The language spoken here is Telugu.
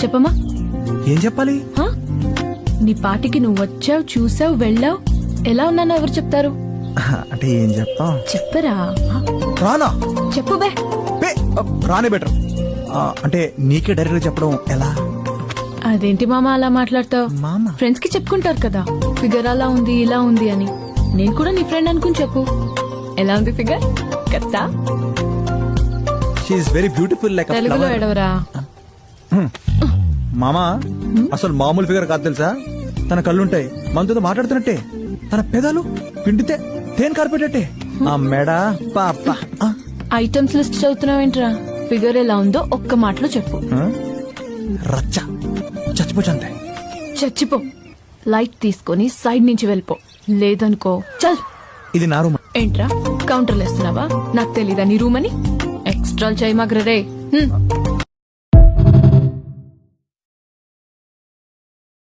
చెప్పమ్మా. ఏం చెప్పాలి? హ? నీ పార్టీకి నువ్వు వచ్చావు, చూసావు, వెళ్ళావు, ఎలా ఉన్నానో ఎవరు చెప్తారు? అంటే ఏం చెప్తాం? చెప్పరా? రానా? చెప్పు బే. రానే బెటర్. అంటే నీకే డైరెక్ట్ గా చెప్పడం ఎలా? అదేంటి మామ అలా మాట్లాడతావు? మామ ఫ్రెండ్స్ కి చెప్పుకుంటారు కదా, ఫిగర్ అలా ఉంది ఇలా ఉంది అని. నేను కూడా నీ ఫ్రెండ్ అనుకుని చెప్పు. ఎలా ఉంది ఫిగర్? కత్తా she is very beautiful like తెలుగులో ఎడవరా. మామా అసలు మామూలు ఫిగర్ కాదు తెలుసా. తన కళ్ళుంటాయి మనతో మాట్లాడుతున్నట్టే, తన పెదాలు పిండితే తేనె కార్పెట్టే, ఆ మెడ పాప. Items list చదువుతున్నావేంట్రా? ఫిగర్ ఎలా ఉందో ఒక్క మాటలో చెప్పు. రచ్చ చచ్చిపోచంతే. చచ్చిపో. లైట్ తీసుకొని సైడ్ నుంచి వెళ్ళిపో, లేదనుకో చల్. ఇది నా రూమ్. ఏంట్రా కౌంటర్లు వేస్తున్నావా? నాకు తెలీదా నీ రూమ్ అని? ఎక్స్ట్రా చేయమాగ్రే.